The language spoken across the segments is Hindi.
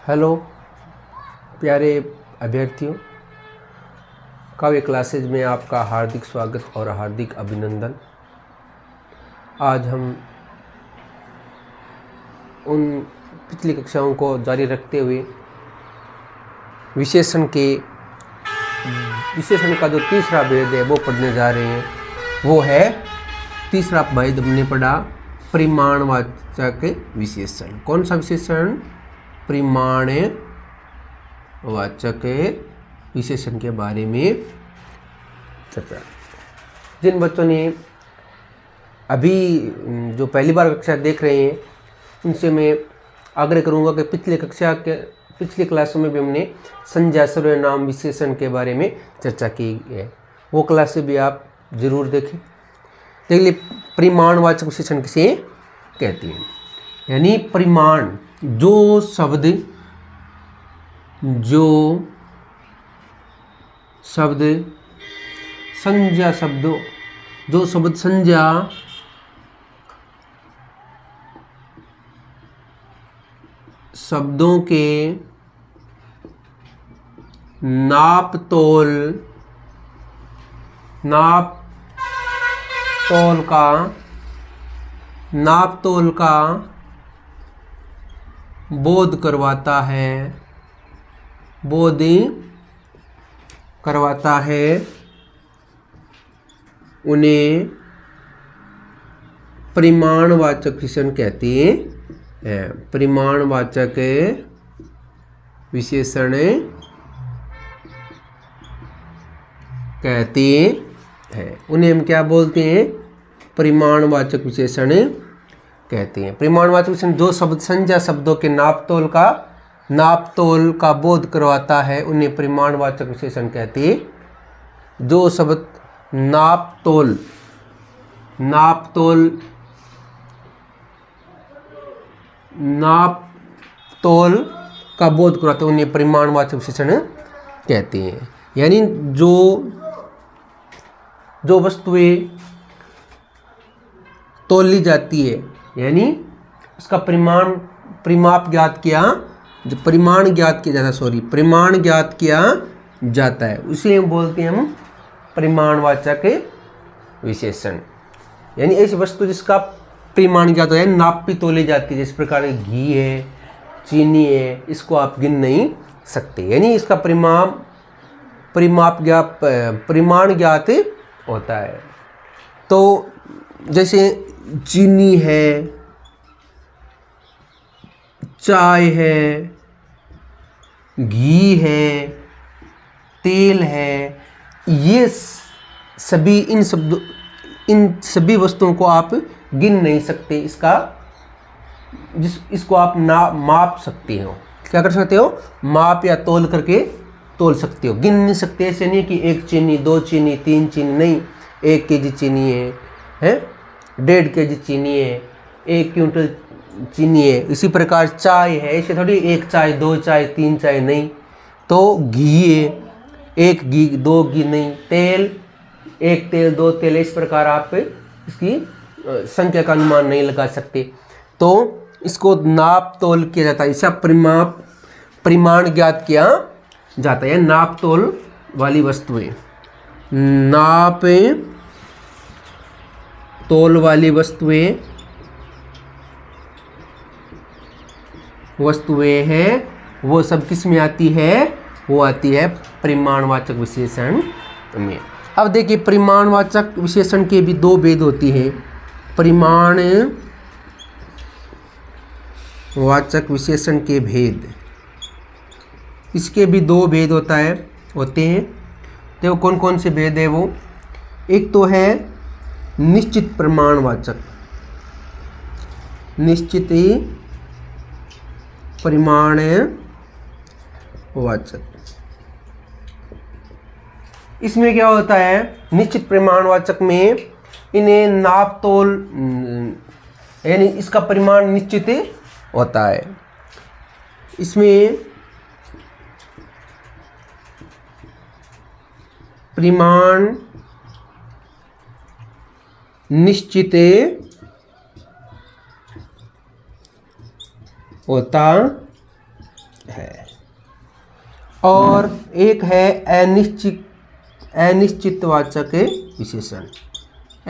हेलो प्यारे अभ्यर्थियों, काव्य क्लासेज में आपका हार्दिक स्वागत और हार्दिक अभिनंदन। आज हम उन पिछली कक्षाओं को जारी रखते हुए विशेषण का जो तीसरा भेद है वो पढ़ने जा रहे हैं। वो है तीसरा भेद हमने पढ़ा परिमाणवाचक विशेषण। कौन सा विशेषण? परिमाणवाचक विशेषण के बारे में चर्चा। जिन बच्चों ने अभी जो पहली बार कक्षा देख रहे हैं उनसे मैं आग्रह करूंगा कि पिछली क्लासों में भी हमने संज्ञा सर्वनाम विशेषण के बारे में चर्चा की है। वो क्लास भी आप जरूर देखें। देखिए, परिमाणवाचक विशेषण किसे कहते हैं? यानी परिमाण, जो शब्द संज्ञा शब्दों, जो शब्द संज्ञा शब्दों के नाप तोल का बोध करवाता है, उन्हें परिमाणवाचक विशेषण कहते हैं। परिमाणवाचक विशेषण कहते हैं। उन्हें हम क्या बोलते हैं? परिमाणवाचक विशेषण कहते हैं। परिमाणवाचक विशेषण जो शब्द संज्ञा शब्दों के नाप तोल का बोध करवाता है उन्हें परिमाणवाचक विशेषण कहते हैं। जो शब्द नाप तोल का बोध करवाते हैं उन्हें परिमाणवाचक विशेषण कहते हैं। यानी जो वस्तुएं तोली जाती है, यानी उसका परिमाण ज्ञात किया जाता है, उसे हम बोलते हैं हम परिमाणवाचक विशेषण। यानी ऐसी वस्तु जिसका परिमाण ज्ञात है, नापी तोली जाती है, जिस प्रकार घी है, चीनी है, इसको आप गिन नहीं सकते। यानी इसका परिमाण ज्ञात होता है। तो जैसे चीनी है, चाय है, घी है, तेल है, ये सभी इन सभी वस्तुओं को आप गिन नहीं सकते। इसको आप माप सकते हो। क्या कर सकते हो? माप या तोल करके तोल सकते हो, गिन नहीं सकते। ऐसे नहीं कि 1 चीनी, 2 चीनी, 3 चीनी, नहीं। 1 केजी चीनी है, 1.5 केजी चीनी है, 1 क्विंटल चीनी है। इसी प्रकार चाय है, ऐसे थोड़ी 1 चाय, 2 चाय, 3 चाय, नहीं। तो घी है, 1 घी, 2 घी, नहीं। तेल, 1 तेल, 2 तेल, इस प्रकार आप इसकी संख्या का अनुमान नहीं लगा सकते। तो इसको नाप तोल किया जाता है, इसका परिमाण ज्ञात किया जाता है। नाप तोल वाली वस्तुएं, नाप तोल वाली वस्तुएं हैं, वो सब किस में आती है? वो आती है परिमाणवाचक विशेषण में। अब देखिए, परिमाणवाचक विशेषण के भी 2 भेद होती हैं। परिमाणवाचक विशेषण के भेद, इसके भी 2 भेद होते हैं। तो कौन कौन से भेद है वो? एक तो है निश्चित परिमाणवाचक, निश्चित परिमाणवाचक। इसमें क्या होता है? निश्चित परिमाणवाचक में इन्हें नाप तोल, यानी इसका परिमाण निश्चित होता है। इसमें परिमाण निश्चित होता है। और एक है अनिश्चितवाचक विशेषण,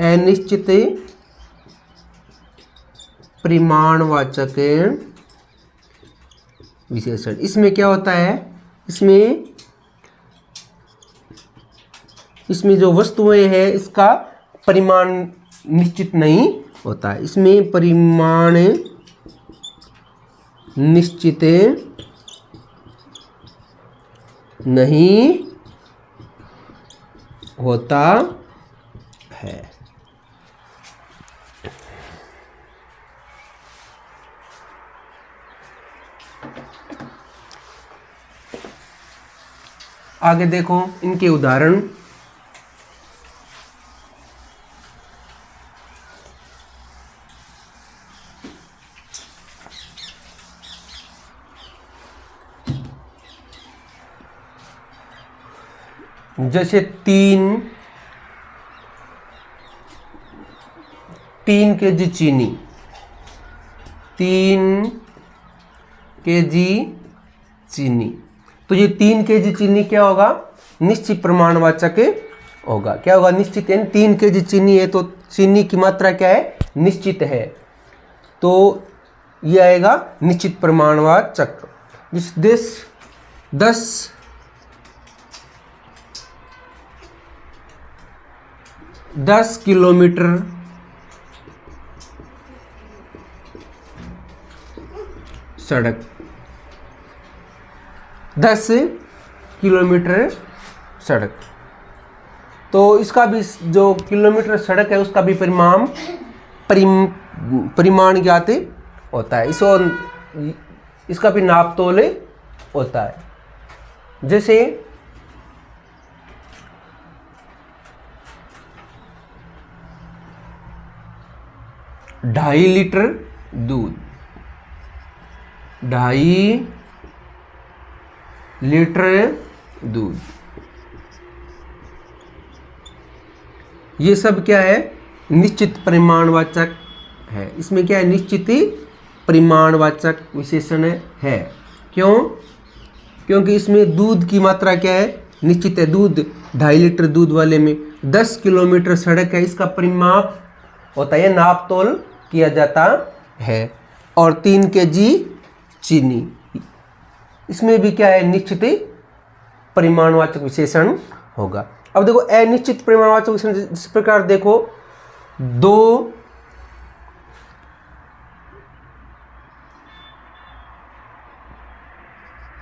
अनिश्चित परिमाणवाचक विशेषण। इसमें क्या होता है, इसमें जो वस्तुएं हैं इसका परिमाण निश्चित नहीं होता है, इसमें परिमाण निश्चित नहीं होता है। आगे देखो इनके उदाहरण। जैसे 3 kg चीनी, 3 kg चीनी, तो ये 3 kg चीनी क्या होगा, निश्चित प्रमाणवाचक होगा। क्या होगा, निश्चित। यानी 3 kg चीनी है तो चीनी की मात्रा क्या है, निश्चित है, तो ये आएगा निश्चित प्रमाणवाचक। जिस 10 किलोमीटर सड़क, 10 किलोमीटर सड़क, तो इसका भी जो किलोमीटर सड़क है उसका भी परिमाण ज्ञात होता है, इसका भी नाप तोल होता है। जैसे 2.5 लीटर दूध, 2.5 लीटर दूध, ये सब क्या है, निश्चित परिमाणवाचक है। इसमें क्या है, निश्चित परिमाणवाचक विशेषण है। क्यों, क्योंकि इसमें दूध की मात्रा क्या है, निश्चित है। दूध 2.5 लीटर दूध वाले में 10 किलोमीटर सड़क है, इसका परिमाप होता है, नाप तोल किया जाता है। और 3 kg चीनी, इसमें भी क्या है, निश्चित परिमाणवाचक विशेषण होगा। अब देखो अनिश्चित परिमाणवाचक विशेषण, जिस प्रकार देखो 2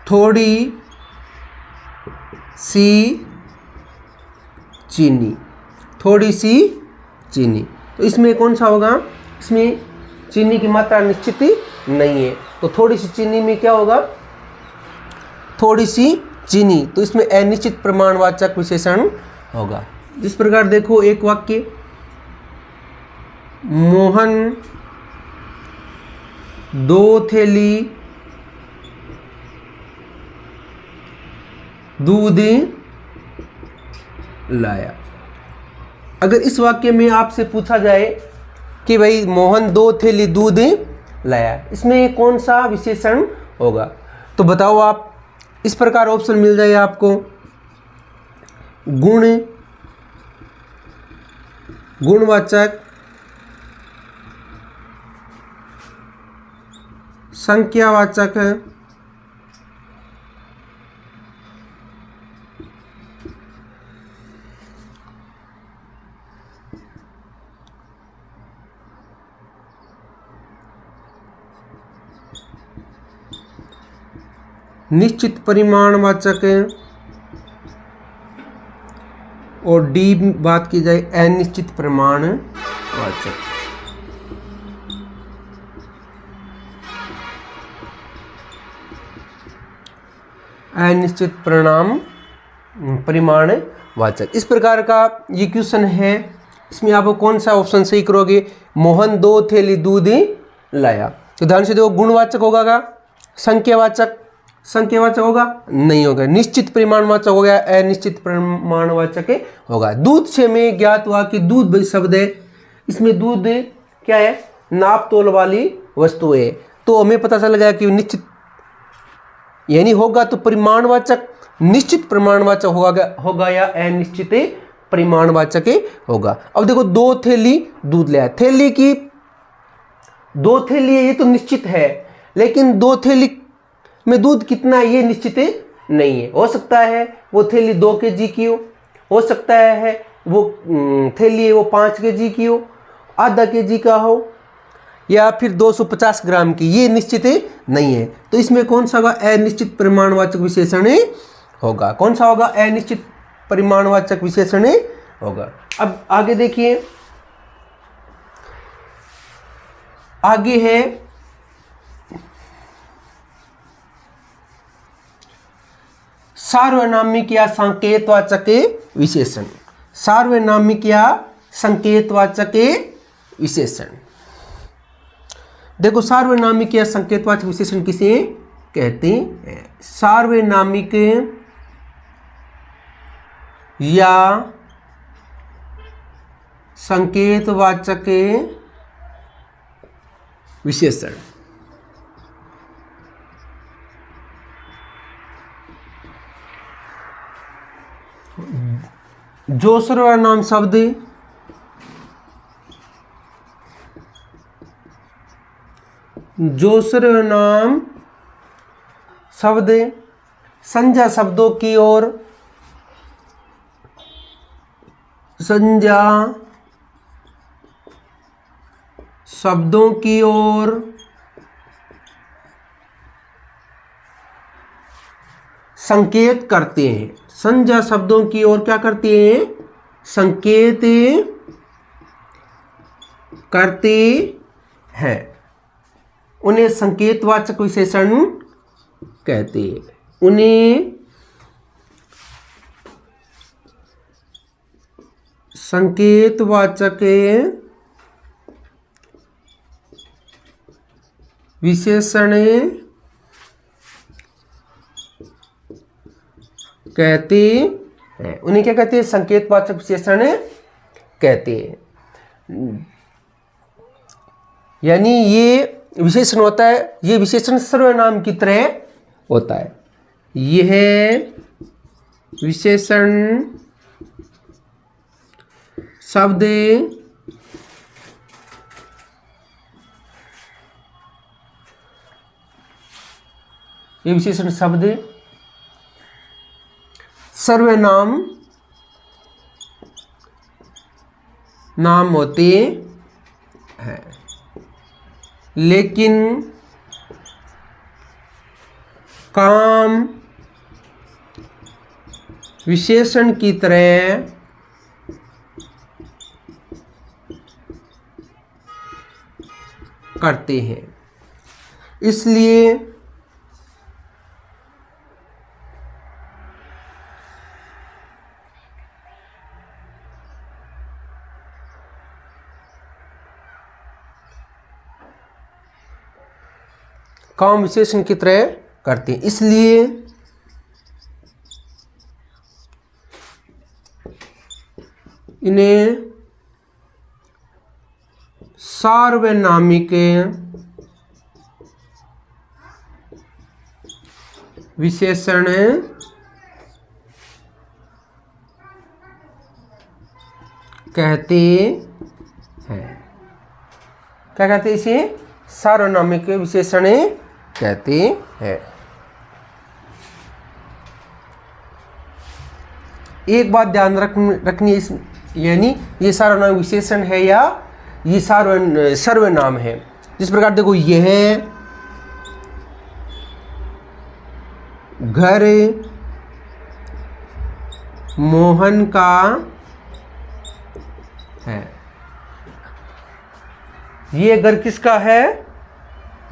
थोड़ी सी चीनी, थोड़ी सी चीनी, तो इसमें कौन सा होगा, इसमें चीनी की मात्रा निश्चित नहीं है, तो थोड़ी सी चीनी में क्या होगा, थोड़ी सी चीनी, तो इसमें अनिश्चित प्रमाणवाचक विशेषण होगा। इस प्रकार देखो एक वाक्य, मोहन 2 थैली दूध लाया। अगर इस वाक्य में आपसे पूछा जाए कि भाई मोहन 2 थैली दूध लाया, इसमें कौन सा विशेषण होगा, तो बताओ आप। इस प्रकार ऑप्शन मिल जाए आपको, गुण, गुणवाचक, संख्यावाचक, निश्चित परिमाणवाचक, और डी बात की जाए अनिश्चित परिमाणवाचक। अनिश्चित परिमाणवाचक, इस प्रकार का ये क्वेश्चन है। इसमें आप कौन सा ऑप्शन सही करोगे, मोहन 2 थैली दूध लाया, तो ध्यान से देखो, गुणवाचक होगा का, संख्यावाचक होगा, नहीं होगा। निश्चित परिमाणवाचक हो गया, अनिश्चित परिमाणवाचक होगा। दूध से में ज्ञात हुआ कि दूध शब्द है, इसमें दूध क्या है, नाप तोल वाली वस्तु है, तो हमें पता चल गया कि निश्चित यानी होगा तो परिमाणवाचक निश्चित परिमाणवाचक होगा या अनिश्चित परिमाणवाचक होगा। अब देखो 2 थैली दूध ले आया, थैली की 2 थैली है ये तो निश्चित है, लेकिन 2 थैली में दूध कितना है ये निश्चित नहीं है। हो सकता है वो थैली 2 kg की हो सकता है वो थैली है वो 5 kg की हो, आधा kg का हो, या फिर 250 ग्राम की, ये निश्चित नहीं है। तो इसमें कौन सा होगा? अनिश्चित परिमाणवाचक विशेषण होगा। कौन सा होगा? अनिश्चित परिमाणवाचक विशेषण होगा। अब आगे देखिए, आगे है सार्वनामिक या संकेतवाचक विशेषण। सार्वनामिक या संकेतवाचक विशेषण। देखो सार्वनामिक या संकेतवाचक विशेषण किसे कहते हैं? सार्वनामिक या संकेतवाचक विशेषण। जो सर्वनाम शब्द संज्ञा शब्दों की ओर संकेत करते हैं। संज्ञा शब्दों की ओर क्या करते हैं? संकेत करते हैं, उन्हें संकेतवाचक विशेषण कहते हैं। उन्हें संकेतवाचक विशेषण कहते हैं। उन्हें क्या कहते हैं? संकेतवाचक विशेषण कहते हैं। यानी ये विशेषण होता है, ये विशेषण सर्वनाम की तरह होता है। यह विशेषण शब्द सर्वनाम होते हैं, लेकिन काम विशेषण की तरह करते हैं। इसलिए काम विशेषण की तरह करते हैं, इसलिए इन्हें सार्वनामिक विशेषण कहते हैं। क्या कहते हैं? इसे सार्वनामिक विशेषण कहते हैं। एक बात ध्यान रखनी है, यानी ये सार्वनामिक विशेषण है या ये सर्वनाम है। जिस प्रकार देखो, यह घर मोहन का है। ये घर किसका है?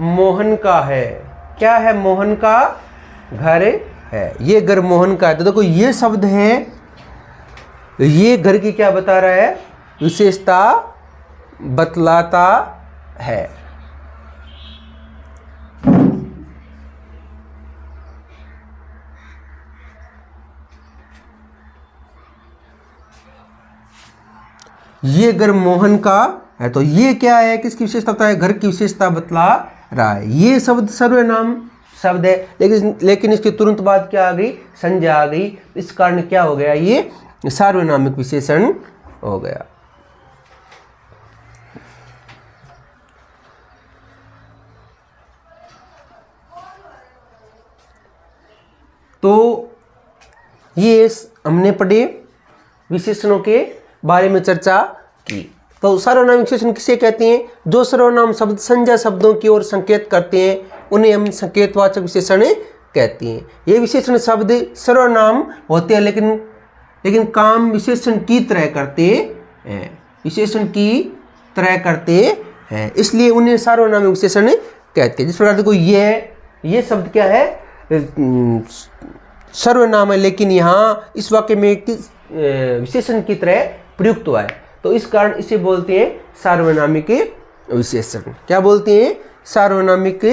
मोहन का है। क्या है? मोहन का घर है। ये घर मोहन का है। तो देखो ये शब्द है, ये घर की क्या बता रहा है? विशेषता बतलाता है। ये घर मोहन का है, तो ये क्या है? किसकी विशेषता है? घर की विशेषता बतला रहा है। ये शब्द सर्वनाम शब्द है, लेकिन इसके तुरंत बाद क्या आ गई, संज्ञा आ गई। इस कारण क्या हो गया, ये सार्वनामिक विशेषण हो गया। तो ये हमने पढ़े विशेषणों के बारे में चर्चा की। तो सर्वनाम विशेषण किसे कहते हैं, जो सर्वनाम शब्द संज्ञा शब्दों की ओर संकेत करते हैं उन्हें हम संकेतवाचक विशेषण कहते हैं। ये विशेषण शब्द सर्वनाम होते हैं लेकिन काम विशेषण की तरह करते हैं, विशेषण की तरह करते हैं, इसलिए उन्हें सार्वनामिक विशेषण कहते हैं। जिस प्रकार देखो ये शब्द क्या है, सर्वनाम है, लेकिन यहाँ इस वाक्य में विशेषण की तरह प्रयुक्त हुआ है, तो इस कारण इसे बोलते हैं सार्वनामिक विशेषण। क्या बोलते हैं, सार्वनामिक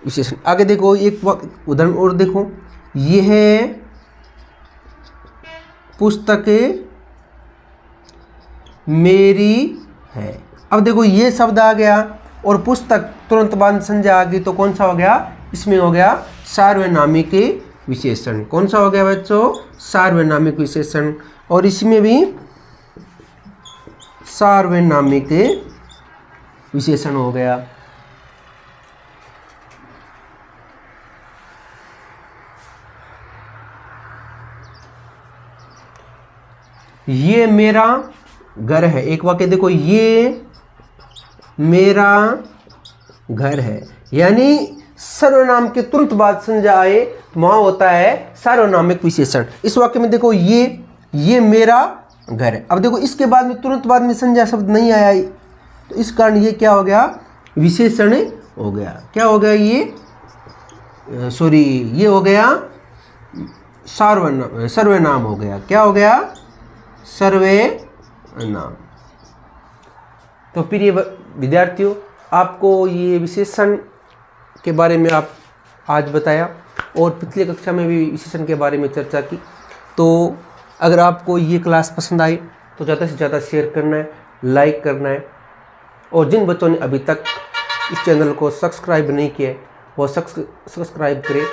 विशेषण। आगे देखो एक उदाहरण और देखो, यह पुस्तक मेरी है। अब देखो ये शब्द आ गया और पुस्तक तुरंत बाद संज्ञा आ गई, तो कौन सा हो गया, इसमें हो गया सार्वनामिक विशेषण। कौन सा हो गया बच्चों, सार्वनामिक विशेषण। और इसमें भी सार्वनामिक विशेषण हो गया। ये मेरा घर है, एक वाक्य देखो, ये मेरा घर है, यानी सर्वनाम के तुरंत बाद संज्ञा आए तो वहां होता है सार्वनामिक विशेषण। इस वाक्य में देखो ये मेरा घर है। अब देखो इसके बाद में तुरंत बाद में संज्ञा शब्द नहीं आया, तो इस कारण ये क्या हो गया, विशेषण हो गया। क्या हो गया, ये हो गया सर्वनाम हो गया। क्या हो गया, सर्वनाम। तो प्रिय विद्यार्थियों, आपको ये विशेषण के बारे में आप आज बताया और पिछले कक्षा में भी विशेषण के बारे में चर्चा की। तो अगर आपको ये क्लास पसंद आई तो ज़्यादा से ज़्यादा शेयर करना है, लाइक करना है, और जिन बच्चों ने अभी तक इस चैनल को सब्सक्राइब नहीं किया वो सब्सक्राइब करें।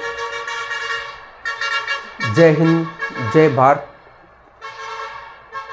जय हिंद, जय भारत।